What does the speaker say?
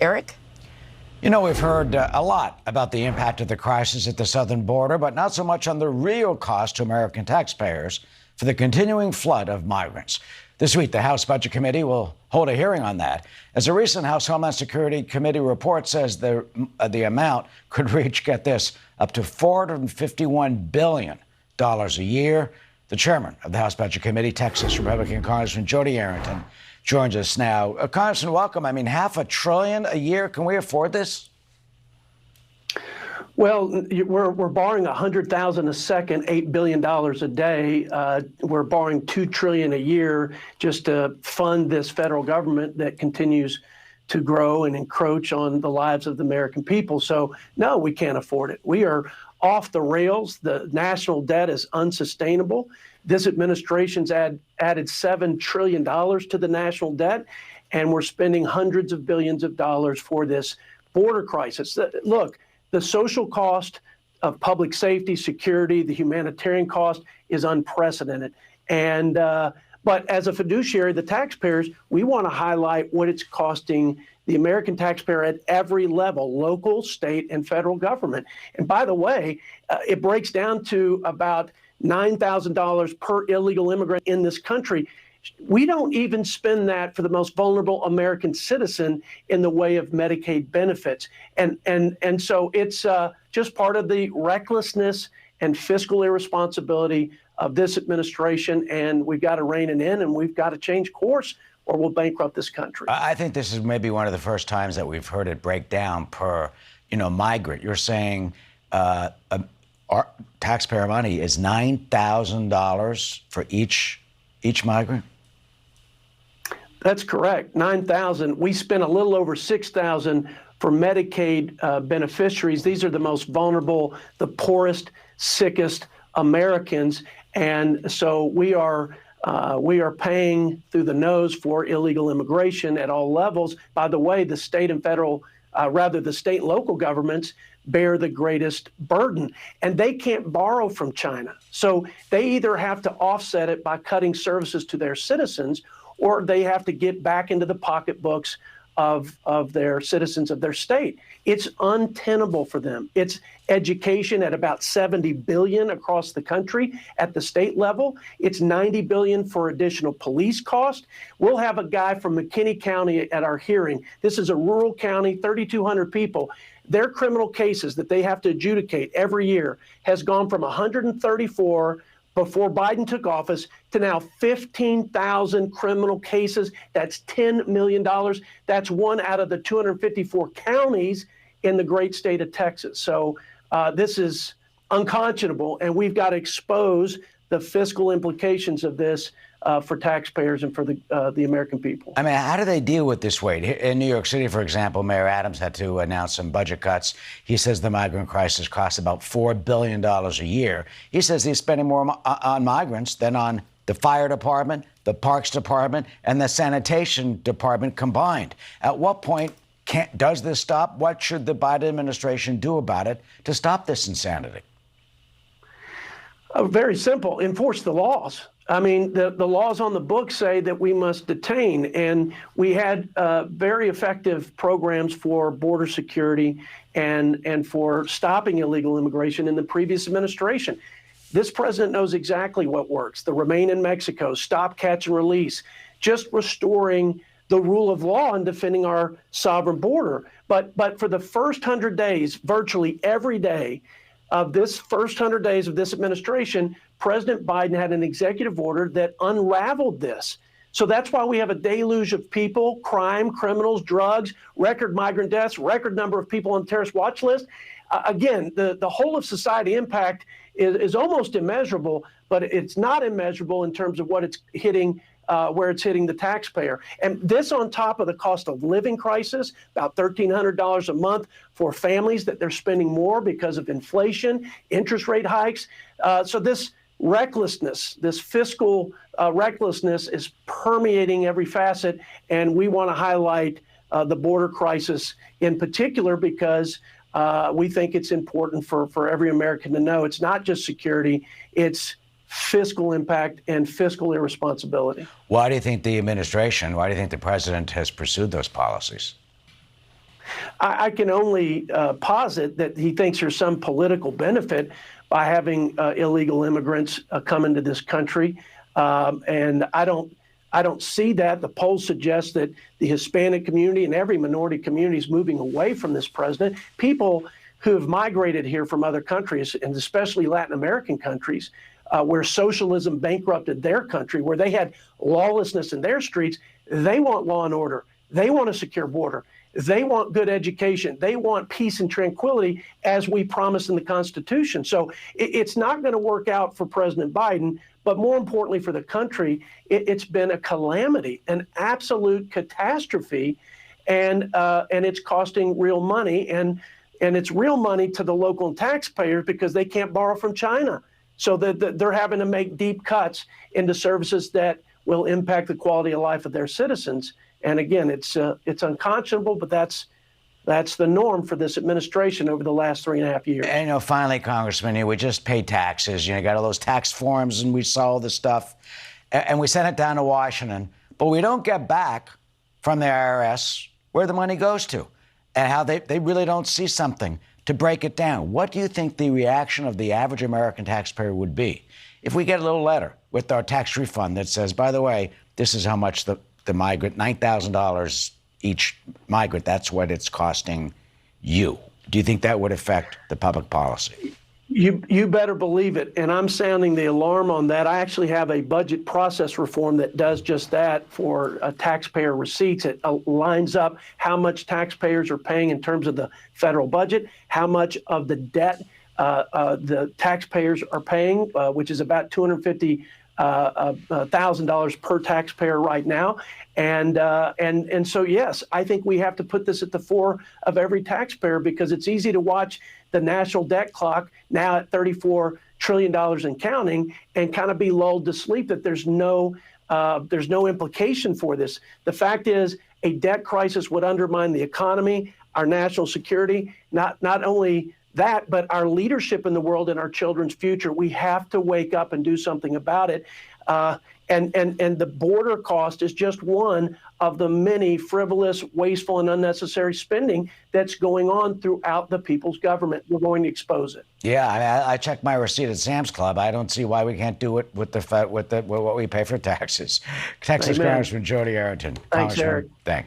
Eric? You know, we've heard a lot about the impact of the crisis at the southern border, but not so much on the real cost to American taxpayers for the continuing flood of migrants. This week, the House Budget Committee will hold a hearing on that. As a recent House Homeland Security Committee report says, the amount could reach, get this, up to $451 billion a year. The chairman of the House Budget Committee, Texas Republican Congressman Jodey Arrington, joins us now. Congressman, welcome. I mean, $500 billion a year. Can we afford this? Well, we're borrowing 100,000 a second, $8 billion a day. We're borrowing $2 trillion a year just to fund this federal government that continues to grow and encroach on the lives of the American people. So, no, we can't afford it. We are off the rails. The national debt is unsustainable. This administration's added $7 trillion to the national debt, and we're spending hundreds of billions of dollars for this border crisis. Look, the social cost of public safety, security, the humanitarian cost is unprecedented. And but as a fiduciary, the taxpayers, we want to highlight what it's costing the American taxpayer at every level, local, state, and federal government. And by the way, it breaks down to about $9,000 per illegal immigrant in this country. We don't even spend that for the most vulnerable American citizen in the way of Medicaid benefits. And so it's just part of the recklessness and fiscal irresponsibility of this administration. And we've got to rein it in, and we've got to change course, or we'll bankrupt this country. I think this is maybe one of the first times that we've heard it break down per, migrant. You're saying our taxpayer money is $9,000 for each migrant? That's correct. 9,000. We spent a little over 6,000 for Medicaid beneficiaries. These are the most vulnerable, the poorest, sickest Americans, and so we are paying through the nose for illegal immigration at all levels. By the way, the state and federal, the state and local governments bear the greatest burden, and they can't borrow from China. So they either have to offset it by cutting services to their citizens, or they have to get back into the pocketbooks of their citizens of their state. It's untenable for them. It's education at about $70 billion across the country at the state level. It's $90 billion for additional police cost. We'll have a guy from McKinney County at our hearing. This is a rural county, 3,200 people. Their criminal cases that they have to adjudicate every year has gone from 134 before Biden took office to now 15,000 criminal cases. That's $10 million. That's one out of the 254 counties in the great state of Texas. So this is unconscionable, and we've got to expose the fiscal implications of this for taxpayers and for the American people. I mean, how do they deal with this weight? In New York City, for example, Mayor Adams had to announce some budget cuts. He says the migrant crisis costs about $4 billion a year. He says he's spending more on migrants than on the fire department, the parks department, and the sanitation department combined. At what point does this stop? What should the Biden administration do about it to stop this insanity? Very simple. Enforce the laws. I mean, the laws on the books say that we must detain, and we had very effective programs for border security and for stopping illegal immigration in the previous administration. This president knows exactly what works. The Remain in Mexico, stop, catch, and release, just restoring the rule of law and defending our sovereign border. But for the first 100 days, virtually every day of this first 100 days of this administration, President Biden had an executive order that unraveled this. So that's why we have a deluge of people, crime, criminals, drugs, record migrant deaths, record number of people on the terrorist watch list. Again, the whole of society impact is almost immeasurable, but it's not immeasurable in terms of what it's hitting, where it's hitting the taxpayer. And this on top of the cost of living crisis, about $1,300 a month for families that they're spending more because of inflation, interest rate hikes. So this recklessness, this fiscal recklessness is permeating every facet. And we want to highlight the border crisis in particular because we think it's important for every American to know it's not just security, it's fiscal impact and fiscal irresponsibility. Why do you think the administration, why do you think the president has pursued those policies? I can only posit that he thinks there's some political benefit by having illegal immigrants come into this country, and I don't see that. The polls suggest that the Hispanic community and every minority community is moving away from this president. People who have migrated here from other countries, and especially Latin American countries, where socialism bankrupted their country, where they had lawlessness in their streets, they want law and order. They want a secure border. They want good education. They want peace and tranquility, as we promised in the Constitution. So it's not going to work out for President Biden, but more importantly for the country, it's been a calamity, an absolute catastrophe, and it's costing real money, and it's real money to the local taxpayers because they can't borrow from China. So they're having to make deep cuts into services that will impact the quality of life of their citizens. And again, it's unconscionable, but that's the norm for this administration over the last 3.5 years. And, finally, Congressman, we just pay taxes. You got all those tax forms, and we saw all this stuff, and we send it down to Washington, but we don't get back from the IRS where the money goes to and how they really don't see something to break it down. What do you think the reaction of the average American taxpayer would be if we get a little letter with our tax refund that says, by the way, this is how much the migrant, $9,000 each migrant, that's what it's costing you? Do you think that would affect the public policy? You better believe it, and I'm sounding the alarm on that. I actually have a budget process reform that does just that for taxpayer receipts. It lines up how much taxpayers are paying in terms of the federal budget, how much of the debt the taxpayers are paying, which is about $250,000 per taxpayer right now. And so, yes, I think we have to put this at the fore of every taxpayer, because it's easy to watch the national debt clock now at $34 trillion and counting and kind of be lulled to sleep that there's no implication for this. The fact is, a debt crisis would undermine the economy, our national security, not only that, but our leadership in the world and our children's future. We have to wake up and do something about it. And the border cost is just one of the many frivolous, wasteful, and unnecessary spending that's going on throughout the people's government. We're going to expose it. Yeah, I checked my receipt at Sam's Club. I don't see why we can't do it with what we pay for taxes. Texas Congressman Jodey Arrington. Thanks, Eric. Thanks.